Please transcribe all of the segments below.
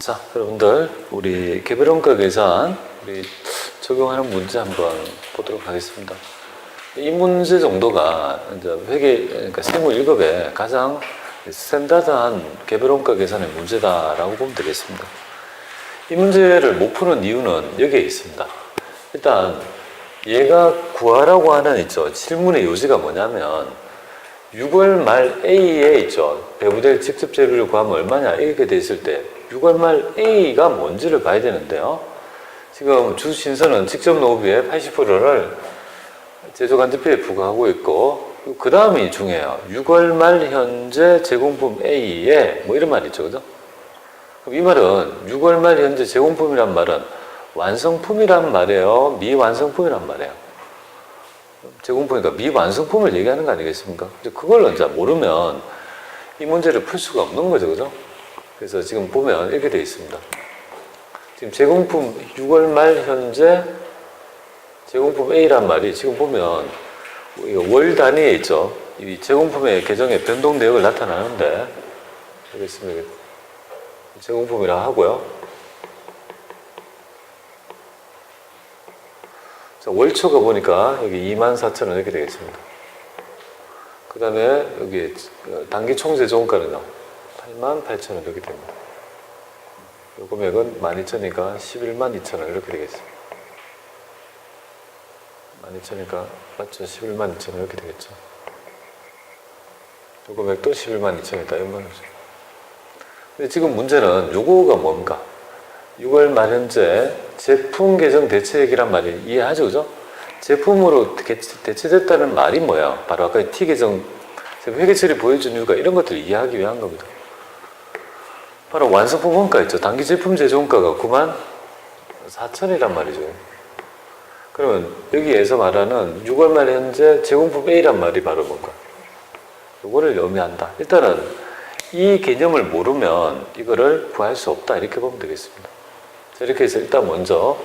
자, 여러분들 우리 개별원가 계산 우리 적용하는 문제 한번 보도록 하겠습니다. 이 문제 정도가 이제 그러니까 세무 1급의 가장 스탠다드한 개별원가 계산의 문제다라고 보면 되겠습니다. 이 문제를 못 푸는 이유는 여기에 있습니다. 일단 얘가 구하라고 하는 있죠. 질문의 요지가 뭐냐면 6월 말 A에 있죠. 배부될 직접 재료를 구하면 얼마냐 이렇게 돼 있을 때 6월 말 A가 뭔지를 봐야 되는데요. 지금 주신선은 직접 노후비의 80%를 제조간접비에 부과하고 있고 그 다음이 중요해요. 6월 말 현재 제공품 A에 뭐 이런 말이 있죠. 그죠? 그럼 이 말은 6월 말 현재 제공품이란 말은 완성품이란 말이에요? 미완성품이란 말이에요? 제공품이니까 미완성품을 얘기하는 거 아니겠습니까? 그걸 이제 모르면 이 문제를 풀 수가 없는 거죠. 그죠? 그래서 지금 보면 이렇게 되어 있습니다. 지금 제공품 6월 말 현재 제공품 A란 말이 지금 보면 월 단위에 있죠. 이 제공품의 계정의 변동 내역을 나타나는데 여기 있습니다. 제공품이라 하고요. 자, 월초가 보니까 여기 24,000원 이렇게 되겠습니다. 그 다음에 여기 단기 총제조원가는요. 88,000원 이렇게 됩니다. 이 금액은 12,000이니까 112,000원 이렇게 되겠습니다. 12,000이니까 맞죠? 112,000원 이렇게 되겠죠. 이 금액도 112,000원이다. 이런 거죠. 근데 지금 문제는 요거가 뭡니까? 6월 말 현재 제품 계정 대체액이란 말이 이해하죠? 그죠? 제품으로 대체됐다는 말이 뭐야? 바로 아까 T 계정 회계 처리 보여준 이유가 이런 것들을 이해하기 위한 겁니다. 바로 완성품 원가 있죠. 단기 제품 제조원가가 94,000이란 말이죠. 그러면 여기에서 말하는 6월 말 현재 제공품 A란 말이 바로 뭔가? 이거를 의미한다. 일단은 이 개념을 모르면 이거를 구할 수 없다. 이렇게 보면 되겠습니다. 자, 이렇게 해서 일단 먼저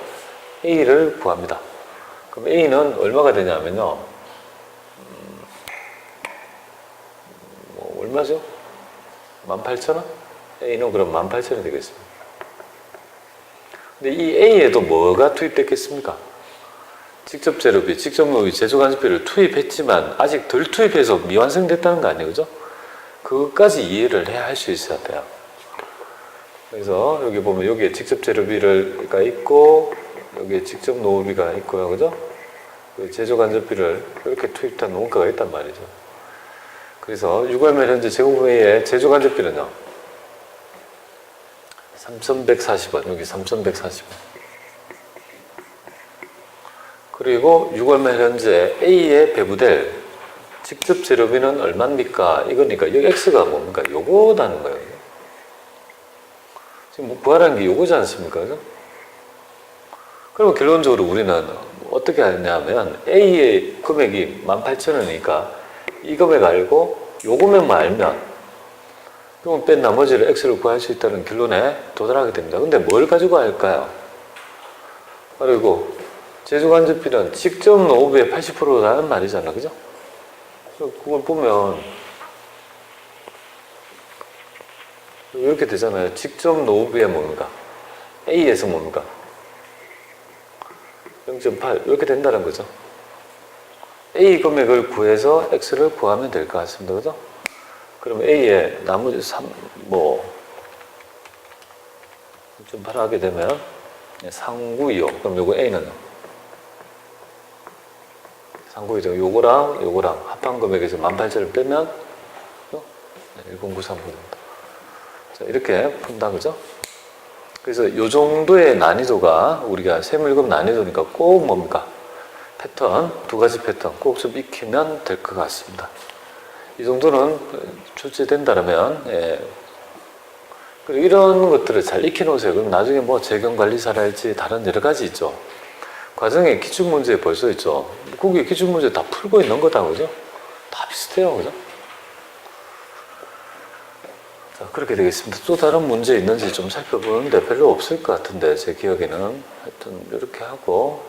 A를 구합니다. 그럼 A는 얼마가 되냐면요. 얼마죠? 18,000원? A는 그럼 18,000원이 되겠습니다. 근데 이 A에도 뭐가 투입됐겠습니까? 직접 재료비, 직접 노비, 제조간접비를 투입했지만 아직 덜 투입해서 미완성됐다는 거 아니에요? 그죠? 그것까지 이해를 해야 할 수 있어야 돼요. 그래서 여기 보면 여기에 직접 재료비가 있고 여기에 직접 노후비가 있고요. 그죠? 제조간접비를 이렇게 투입한 원가가 있단 말이죠. 그래서 6월 말 현재 제공품 A의 제조간접비는요. 3,140원. 여기 3,140원. 그리고 6월 말 현재 A에 배부될 직접 재료비는 얼마입니까? 이거니까 여기 X가 뭡니까? 요거다는 거예요. 지금 뭐 구하라는 게 요거지 않습니까? 그죠? 그러면 결론적으로 우리는 어떻게 하냐면 A의 금액이 18,000원이니까 이 금액 알고 요 금액만 알면 그러면 뺀 나머지를 X를 구할 수 있다는 결론에 도달하게 됩니다. 근데 뭘 가지고 할까요? 그리고 제조간접비는 직접 노후비의 80%라는 말이잖아. 그죠? 그걸 보면 이렇게 되잖아요. 직접 노후비의 뭡니까? A에서 뭡니까? 0.8 이렇게 된다는 거죠. A 금액을 구해서 X를 구하면 될 것 같습니다. 그죠? 그럼 A에 나머지 0.8 하게 되면 3925. 그럼 요거 A는 3925. 요거랑 합한 금액에서 18,000을 빼면 1093 됩니다. 자, 이렇게 푼다. 그죠? 그래서 요 정도의 난이도가 우리가 세무 1급 난이도니까 꼭 뭡니까? 패턴, 두 가지 패턴 꼭 좀 익히면 될 것 같습니다. 이 정도는 출제된다면, 예. 그리고 이런 것들을 잘 익혀놓으세요. 그럼 나중에 뭐 재경관리사랄지 다른 여러 가지 있죠. 과정에 기출문제 벌써 있죠. 거기 기출문제 다 풀고 있는 거다. 그죠? 다 비슷해요. 그죠? 자, 그렇게 되겠습니다. 또 다른 문제 있는지 좀 살펴보는데 별로 없을 것 같은데, 제 기억에는. 하여튼, 이렇게 하고,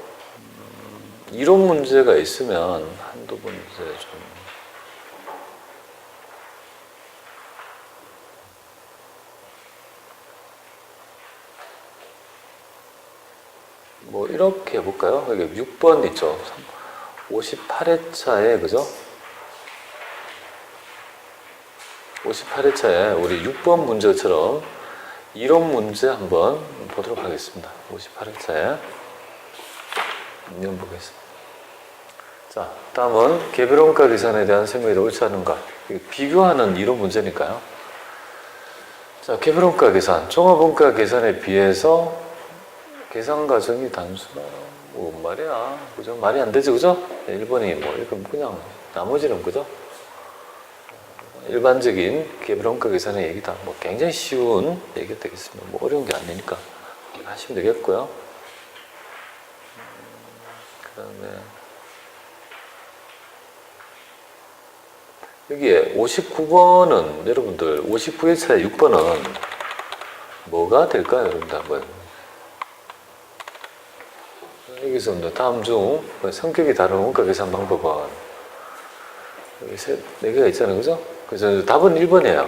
이론 문제가 있으면 한두 문제 좀. 뭐 이렇게 해볼까요? 여기 6번 있죠. 58회차에 그죠? 58회차에 우리 6번 문제처럼 이론 문제 한번 보도록 하겠습니다. 58회차에 이론 보겠습니다. 자, 다음은 개별원가 계산에 대한 설명이 옳지 않은가? 비교하는 이론 문제니까요. 자, 개별원가 계산, 종합원가 계산에 비해서 계산 과정이 단순한 뭐 말이야, 그죠? 말이 안 되지, 그죠? 1번이 뭐 이건 그냥 나머지는 그죠? 일반적인 개별원가 계산의 얘기다. 뭐 굉장히 쉬운 얘기가 되겠습니다. 뭐 어려운 게 아니니까 하시면 되겠고요. 그다음에 여기에 59번은 여러분들 59회차에 6번은 뭐가 될까요? 여러분들 한번 여기서 다음 중 성격이 다른 원가 계산 방법은 여기 네 개가 있잖아요, 그죠? 그래서 답은 1번이에요.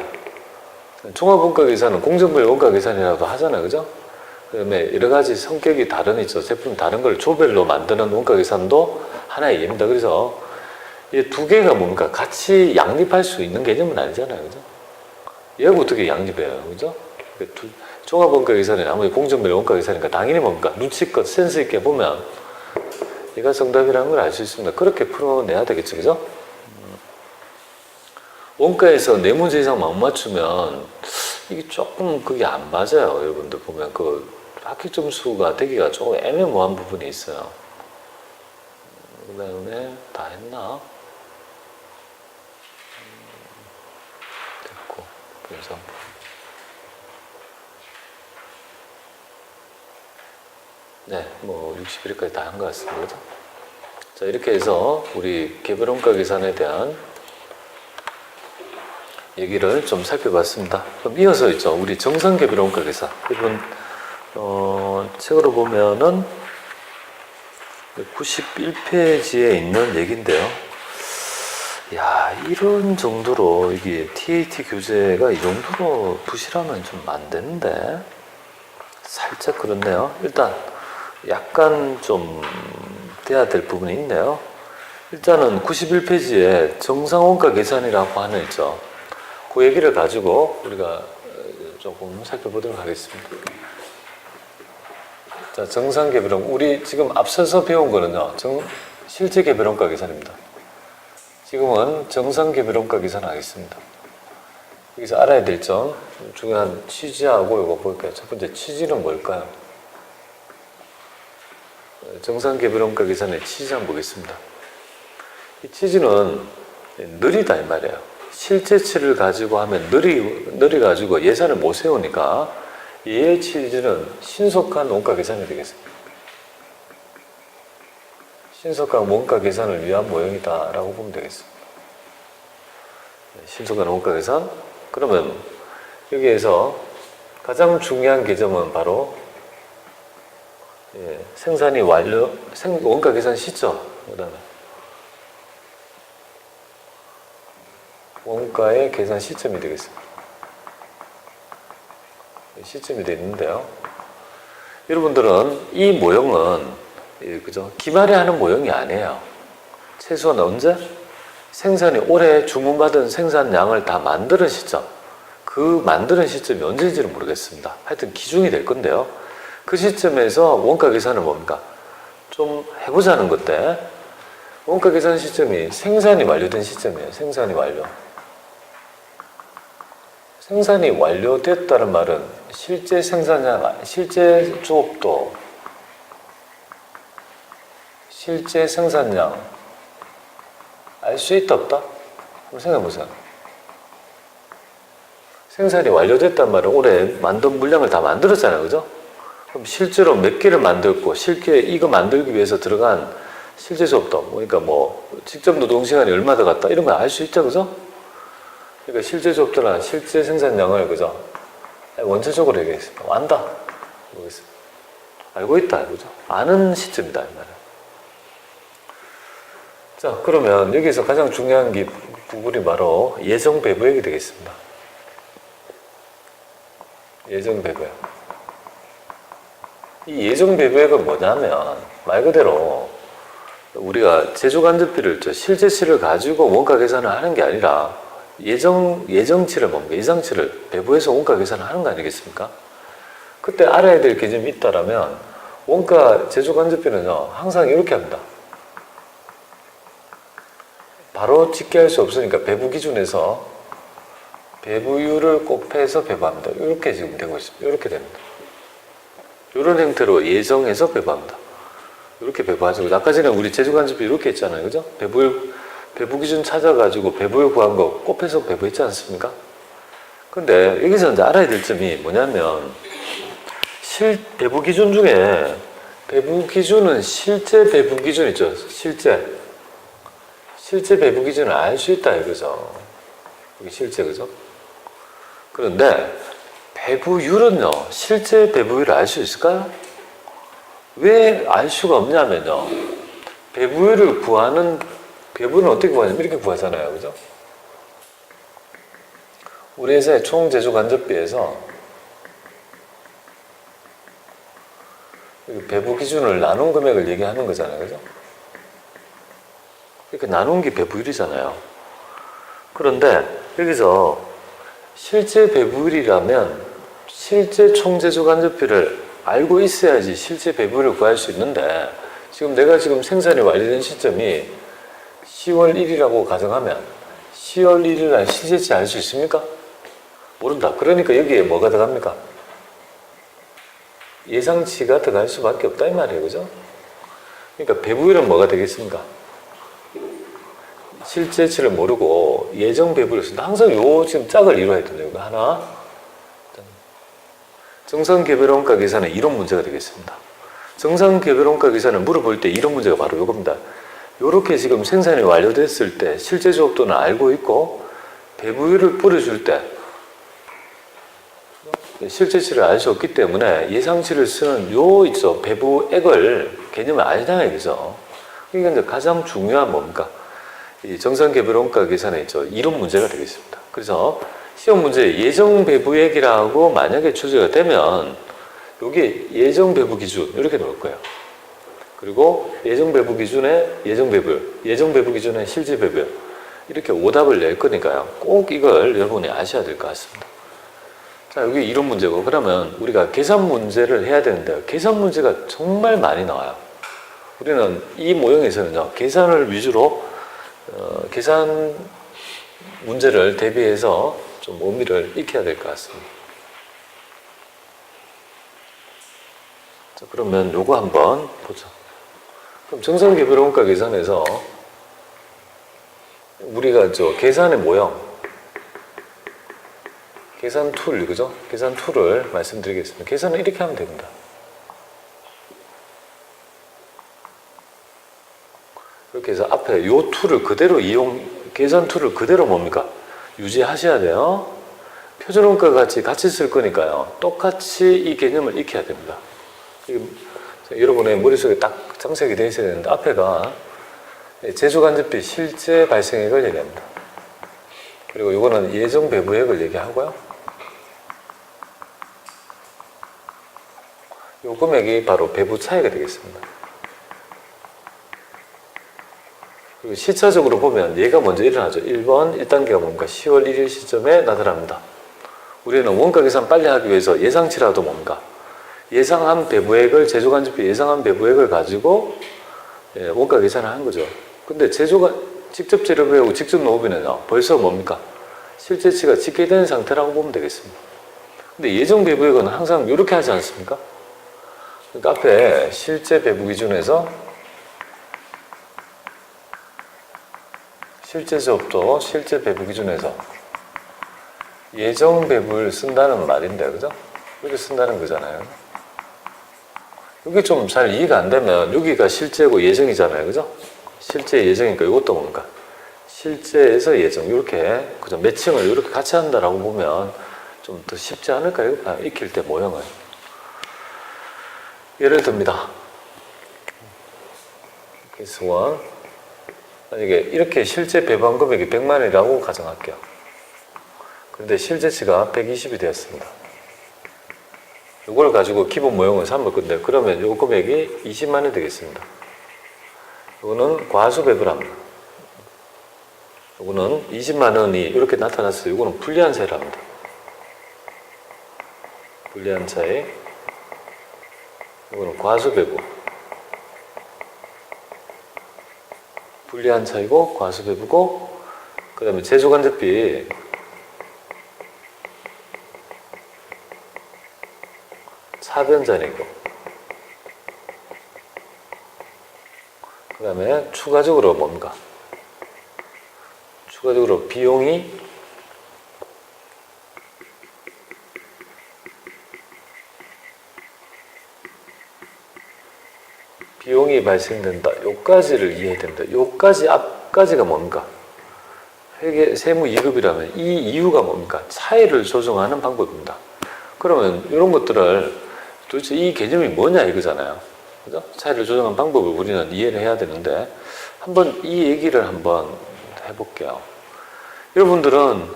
종합원가 계산은 공정별 원가 계산이라고 하잖아요, 그죠? 그다음에 여러 가지 성격이 다른 있죠. 제품 다른 걸 조별로 만드는 원가 계산도 하나의 예입니다. 그래서 이 두 개가 뭡니까? 같이 양립할 수 있는 개념은 아니잖아요, 그죠? 얘하고 어떻게 양립해요, 그죠? 종합원가 계산은 아무리 공정별 원가 계산이니까 당연히 뭡니까? 눈치껏 센스 있게 보면 얘가 정답이라는 걸 알 수 있습니다. 그렇게 풀어내야 되겠죠, 그죠? 원가에서 네 문제 이상 못 맞추면 이게 조금 그게 안 맞아요. 여러분들 보면 그 합격 점수가 되기가 조금 애매모호한 부분이 있어요. 그 다음에 다 했나? 됐고, 그래서 네, 뭐 61회까지 다 한 것 같습니다. 그죠? 자, 이렇게 해서 우리 개별원가 계산에 대한 얘기를 좀 살펴봤습니다. 그럼 이어서 있죠. 우리 정상개별원가 계산. 여러분, 책으로 보면은 91페이지에 있는 얘기인데요. 야, 이런 정도로 이게 TAT 교재가 이 정도로 부실하면 좀 안 되는데 살짝 그렇네요. 일단 약간 좀 돼야 될 부분이 있네요. 일단은 91페이지에 정상원가 계산이라고 하는 있죠. 그 얘기를 가지고 우리가 조금 살펴보도록 하겠습니다. 자, 정상개별원, 우리 지금 앞서서 배운 거는요, 실제 개별원가 계산입니다. 지금은 정상개별원가 계산 하겠습니다. 여기서 알아야 될 점, 중요한 취지하고 이거 볼게요. 첫 번째 취지는 뭘까요? 정상개별원가 계산의 취지 한번 보겠습니다. 이 취지는 느리다 이 말이에요. 실제치를 가지고 하면 느려가지고 예산을 못 세우니까 이의 취지는 신속한 원가 계산이 되겠습니다. 신속한 원가 계산을 위한 모형이다 라고 보면 되겠습니다. 신속한 원가 계산. 그러면 여기에서 가장 중요한 개념은 바로 생산이 완료, 원가 계산 시점, 그 다음에 원가의 계산 시점이 되겠습니다. 시점이 되어 있는데요. 여러분들은 이 모형은 그죠? 기말에 하는 모형이 아니에요. 최소한 언제? 생산이 올해 주문받은 생산량을 다 만드는 시점. 그 만드는 시점이 언제인지는 모르겠습니다. 하여튼 기준이 될 건데요. 그 시점에서 원가 계산은 뭡니까? 좀 해보자는 건데 원가 계산 시점이 생산이 완료된 시점이에요. 생산이 완료. 생산이 완료됐다는 말은 실제 생산량, 실제 조업도, 실제 생산량 알 수 있다 없다? 한번 생각해 보세요. 생산이 완료됐다는 말은 올해 만든 물량을 다 만들었잖아요, 그죠? 그럼 실제로 몇 개를 만들고 실제 이거 만들기 위해서 들어간 실제 조업도, 그러니까 뭐 직접 노동 시간이 얼마 더 갔다 이런 걸 알 수 있죠, 그죠? 그러니까 실제 조업들은 실제 생산량을 그죠? 원체적으로 얘기했습니다. 안다. 모르겠습니다. 알고 있다. 그죠? 아는 시점이다. 이 말은. 자, 그러면 여기서 가장 중요한 부분이 바로 예정 배부액이 되겠습니다. 예정 배부액. 이 예정 배부액은 뭐냐면 말 그대로 우리가 제조간접비를 실제치를 가지고 원가 계산을 하는 게 아니라 예정치를 뭡니까? 예상치를 배부해서 원가 계산을 하는 거 아니겠습니까? 그때 알아야 될 개념이 있다라면 원가 제조간접비는요 항상 이렇게 합니다. 바로 집계할 수 없으니까 배부 기준에서 배부율을 곱해서 배부합니다. 이렇게 지금 되고 있습니다. 이렇게 됩니다. 이런 형태로 예정해서 배부합니다. 이렇게 배부하죠. 아까 전에 우리 제조간접비 이렇게 했잖아요. 그죠? 배부 기준 찾아가지고 배부율 구한 거 곱해서 배부했지 않습니까? 근데 여기서 이제 알아야 될 점이 뭐냐면 배부 기준 중에 배부 기준은 실제 배부 기준 있죠. 실제 배부 기준을 알 수 있다 이거죠. 이게 실제 그죠? 그런데 배부율은요 실제 배부율을 알 수 있을까요? 왜 알 수가 없냐면요 배부율을 구하는 배부는 어떻게 구하냐면 이렇게 구하잖아요. 그죠? 우리 회사의 총 제조 간접비에서 배부 기준을 나눈 금액을 얘기하는 거잖아요. 그죠? 이렇게 나눈 게 배부율이잖아요. 그런데 여기서 실제 배부율이라면 실제 총 제조 간접비를 알고 있어야지 실제 배부율을 구할 수 있는데 지금 내가 지금 생산이 완료된 시점이 10월 1일이라고 가정하면 10월 1일 날 실제치 알 수 있습니까? 모른다. 그러니까 여기에 뭐가 들어갑니까? 예상치가 들어갈 수밖에 없다 이 말이에요. 그죠? 그러니까 배부율은 뭐가 되겠습니까? 실제치를 모르고 예정 배부를 쓴다. 항상 요 지금 짝을 이루어야 된다. 이거 하나. 정상개별원가 계산은 이런 문제가 되겠습니다. 정상개별원가 계산을 물어볼 때 이런 문제가 바로 이겁니다. 요렇게 지금 생산이 완료됐을 때 실제 조업도는 알고 있고 배부율을 뿌려줄 때 실제치를 알 수 없기 때문에 예상치를 쓰는 요 있죠. 배부액을 개념을 알잖아요. 그죠? 그러니까 이제 가장 중요한 뭡니까? 이 정상개별원가 계산에 있죠. 이런 문제가 되겠습니다. 그래서 시험 문제 예정 배부액이라고 만약에 출제가 되면 여기 예정 배부 기준 이렇게 넣을 거예요. 그리고 예정 배부 기준에 예정 배부율, 예정 배부 기준에 실제 배부율 이렇게 오답을 낼 거니까요. 꼭 이걸 여러분이 아셔야 될 것 같습니다. 자, 여기 이런 문제고 그러면 우리가 계산 문제를 해야 되는데 계산 문제가 정말 많이 나와요. 우리는 이 모형에서는요. 계산을 위주로 계산 문제를 대비해서 좀 의미를 익혀야 될 것 같습니다. 자, 그러면 요거 한번 보죠. 그럼 정상개별원가 계산에서 우리가 계산의 모형, 계산 툴, 그죠? 계산 툴을 말씀드리겠습니다. 계산은 이렇게 하면 됩니다. 이렇게 해서 앞에 요 툴을 그대로 계산 툴을 그대로 뭡니까? 유지하셔야 돼요. 표준원가 같이 쓸 거니까요. 똑같이 이 개념을 익혀야 됩니다. 여러분의 머릿속에 딱 장착이 되어 있어야 되는데 앞에가 제조간접비 실제 발생액을 얘기합니다. 그리고 이거는 예정 배부액을 얘기하고요. 이 금액이 바로 배부 차이가 되겠습니다. 그리고 시차적으로 보면 얘가 먼저 일어나죠. 1번 1단계가 뭡니까? 10월 1일 시점에 나타납니다. 우리는 원가 계산 빨리 하기 위해서 예상치라도 뭡니까? 예상한 배부액을 제조간접비 예상한 배부액을 가지고 원가 계산을 하는 거죠. 근데 직접 재료비하고 직접 노후비는요. 벌써 뭡니까? 실제치가 집계된 상태라고 보면 되겠습니다. 근데 예정 배부액은 항상 이렇게 하지 않습니까? 그러니까 앞에 실제 배부 기준에서 실제 조업도 실제 배부 기준에서 예정 배부를 쓴다는 말인데, 그죠? 이렇게 쓴다는 거잖아요. 이게 좀 잘 이해가 안 되면 여기가 실제고 예정이잖아요. 그죠? 실제 예정이니까 이것도 뭡니까? 실제에서 예정. 이렇게, 그죠? 매칭을 이렇게 같이 한다라고 보면 좀 더 쉽지 않을까요? 익힐 때 모형을. 예를 듭니다. 케이스 1. 만약에 이렇게 실제 배부한 금액이 100만 원이라고 가정할게요. 그런데 실제치가 120이 되었습니다. 이걸 가지고 기본 모형을 삼을 건데, 그러면 요 금액이 20만 원 되겠습니다. 이거는 과수배분합니다. 이거는 20만 원이 이렇게 나타났어요. 이거는 불리한 차이랍니다. 불리한 차이. 이거는 과수배분. 불리한 차이고 과수배분고, 그 다음에 제조간접비 차변자리고, 그 다음에 추가적으로 뭔가, 추가적으로 비용이 발생된다. 요까지를 이해해야 된다. 요까지 앞까지가 뭔가, 회계 세무 2급이라면 이 이유가 뭡니까? 차이를 조정하는 방법입니다. 그러면 이런 것들을 도대체 이 개념이 뭐냐 이거잖아요. 그죠? 차이를 조정하는 방법을 우리는 이해를 해야 되는데, 한번 이 얘기를 한번 해볼게요. 여러분들은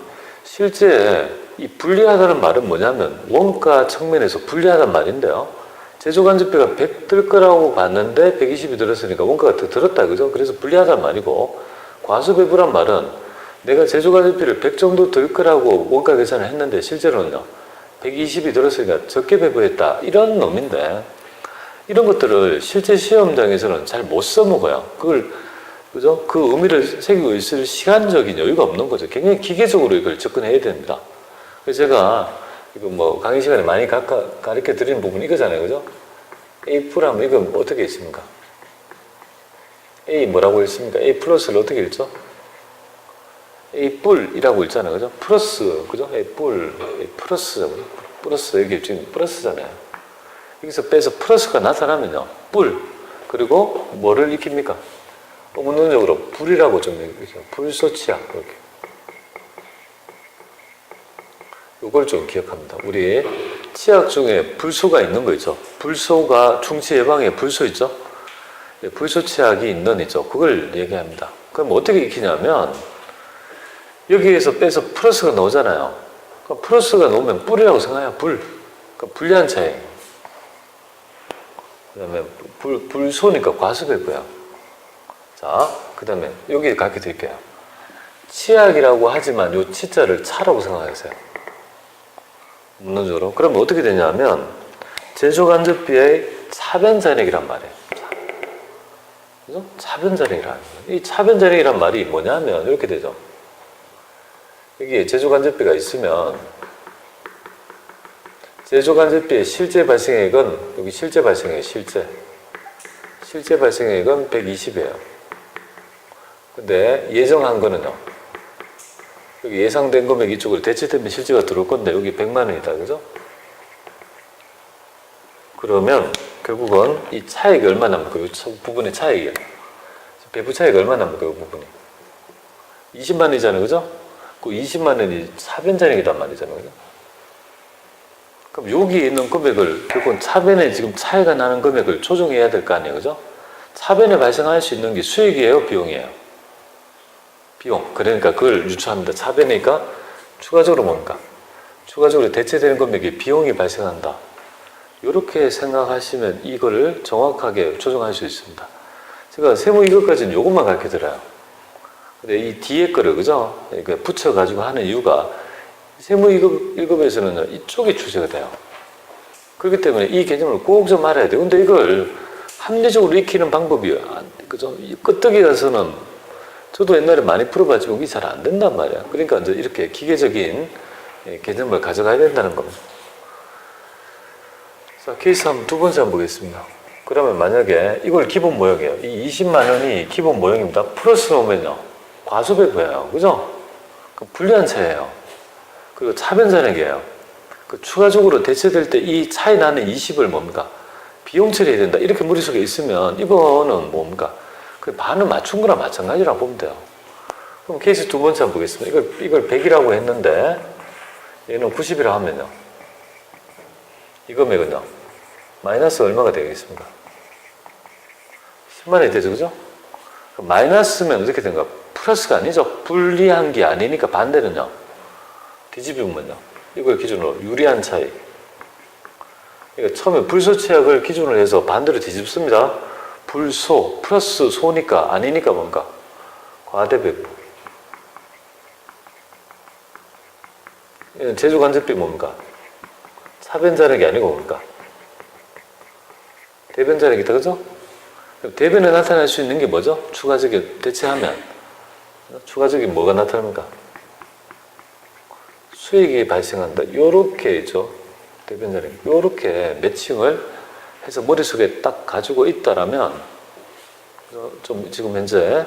실제 이 불리하다는 말은 뭐냐면 원가 측면에서 불리하다는 말인데요. 제조간접비가 100 들 거라고 봤는데 120이 들었으니까 원가가 더 들었다, 그죠? 그래서 불리하다는 말이고, 과수배분한 말은 내가 제조간접비를 100 정도 들 거라고 원가 계산을 했는데 실제로는요 120이 들었으니까 적게 배부했다, 이런 놈인데, 이런 것들을 실제 시험장에서는 잘 못 써먹어요. 그걸, 그죠? 그 의미를 새기고 있을 시간적인 여유가 없는 거죠. 굉장히 기계적으로 이걸 접근해야 됩니다. 그래서 제가 이거 뭐 강의 시간에 많이 가르쳐 드리는 부분이 이거잖아요, 그죠? A 하면 이건 어떻게 있습니까? A 뭐라고 읽습니까? A 플러스를 어떻게 읽죠? A 뿔이라고 읽잖아요, 그죠? 플러스, 그죠? A 뿔, A 플러스, 플러스, 여기 지금 플러스잖아요. 여기서 빼서 플러스가 나타나면요, 뿔, 그리고 뭐를 익힙니까? 문론적으로 불이라고 좀 얘기하죠. 불소치약, 이렇게. 이걸 좀 기억합니다. 우리 치약 중에 불소가 있는 거 있죠. 불소가 충치 예방에 불소 있죠. 불소 치약이 있는 있죠. 그걸 얘기합니다. 그럼 어떻게 익히냐면 여기에서 빼서 플러스가 나오잖아요. 그러니까 플러스가 나오면 뿔이라고 생각해요. 불. 그러니까 불리한 차이. 그 다음에 불소니까 과수배고요. 자, 그 다음에 여기 가르쳐 드릴게요. 치약이라고 하지만 요 치자를 차라고 생각하세요. 문론적으로. 그럼 어떻게 되냐면 제조간접비의 차변자력이란 말이에요. 그죠? 차변자력이란. 이 차변자력이란 말이 뭐냐면 이렇게 되죠. 여기 제조간접비가 있으면 제조간접비의 실제 발생액은, 여기 실제 발생액, 실제 발생액은 120이에요. 근데 예정한 거는요, 여기 예상된 금액 이쪽으로 대체되면 실제가 들어올 건데 여기 100만 원이다, 그죠? 그러면 결국은 이 차액이 얼마 남을까? 이 부분의 차액이에요. 배부 차액이 얼마 남을까? 이 부분이 20만 원이잖아요, 그죠? 그 20만 원이 차변자력이란 말이잖아요, 그죠? 그럼 여기 있는 금액을 결국은 차변에 지금 차이가 나는 금액을 조정해야 될 거 아니에요, 그죠? 차변에 발생할 수 있는 게 수익이에요, 비용이에요? 비용. 그러니까 그걸 유추합니다. 차변이니까 추가적으로 뭔가, 추가적으로 대체되는 금액에 비용이 발생한다. 이렇게 생각하시면 이거를 정확하게 조정할 수 있습니다. 제가 세무 이것까지는 이것만 가르쳐 드려요. 근데 이 뒤에 거를, 그죠? 붙여가지고 하는 이유가 세무 1급에서는 이쪽이 출제가 돼요. 그렇기 때문에 이 개념을 꼭 좀 알아야 돼요. 근데 이걸 합리적으로 익히는 방법이, 그죠? 끄떡이 가서는 저도 옛날에 많이 풀어봤지만 이게 잘 안 된단 말이야. 그러니까 이제 이렇게 기계적인 개념을 가져가야 된다는 겁니다. 자, 케이스 두 번째 한번 보겠습니다. 그러면 만약에 이걸 기본 모형이에요. 이 20만 원이 기본 모형입니다. 플러스 오면요, 과수배부예요, 그죠? 불리한 차이예요. 그리고 차변자력이에요. 그 추가적으로 대체될 때 이 차이 나는 20을 뭡니까? 비용 처리해야 된다. 이렇게 머릿속에 있으면 이거는 뭡니까? 그 반을 맞춘 거랑 마찬가지라고 보면 돼요. 그럼 케이스 두 번째 한번 보겠습니다. 이걸 100이라고 했는데 얘는 90이라고 하면요, 이 금액은요 마이너스 얼마가 되겠습니까? 10만 원이 되죠, 그죠? 마이너스면 어떻게 된가? 플러스가 아니죠. 불리한 게 아니니까 반대는요, 뒤집으면요, 이걸 기준으로 유리한 차이. 그러니까 처음에 불소 치약을 기준으로 해서 반대로 뒤집습니다. 불소 플러스 소니까 아니니까 뭔가 과대배부. 이건 제주관절비 뭡니까? 사변자력이 아니고 뭡니까? 대변자력이다, 그죠? 대변에 나타날 수 있는 게 뭐죠? 추가적인 대체하면 추가적인 뭐가 나타납니까? 수액이 발생한다. 요렇게 있죠. 대변자력. 요렇게 매칭을 해서 머릿속에 딱 가지고 있다라면 좀 지금 현재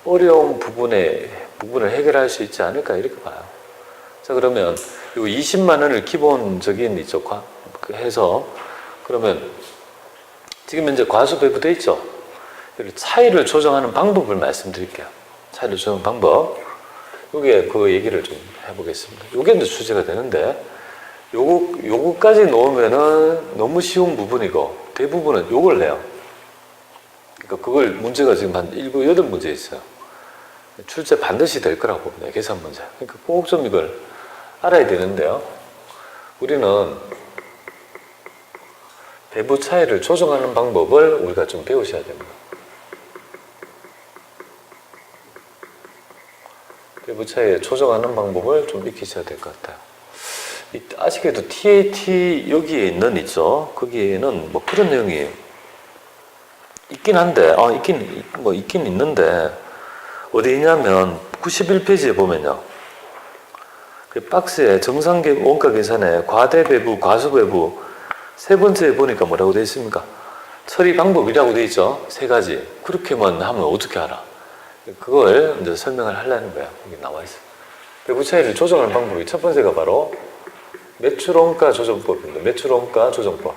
어려운 부분을 해결할 수 있지 않을까 이렇게 봐요. 자, 그러면 요 20만 원을 기본적인 있죠. 해서 그러면 지금 현재 과수 배부돼 있죠. 차이를 조정하는 방법을 말씀드릴게요. 차이를 조정하는 방법. 요게 그 얘기를 좀 해보겠습니다. 요게 이제 주제가 되는데 요거까지 놓으면은 너무 쉬운 부분이고 대부분은 요걸 내요. 그러니까 그걸 문제가 지금 한 7, 8문제 있어요. 출제 반드시 될 거라고 봅니다. 계산 문제. 그러니까 꼭 좀 이걸 알아야 되는데요. 우리는 배부 차이를 조정하는 방법을 우리가 좀 배우셔야 됩니다. 배부 차이를 조정하는 방법을 좀 익히셔야 될 것 같아요. 아쉽게도 TAT 여기에 있는 있죠. 거기에는 뭐 그런 내용이 있긴 한데, 있긴 있는데, 어디 있냐면 91페이지에 보면요. 그 박스에 정상 원가 계산에 과대배부, 과수배부 세 번째에 보니까 뭐라고 되어 있습니까? 처리 방법이라고 되어 있죠. 세 가지. 그렇게만 하면 어떻게 알아? 그걸 이제 설명을 하려는 거예요. 여기 나와 있어요. 배부 차이를 조정하는 방법이 첫 번째가 바로 매출원가 조정법입니다. 매출원가 조정법.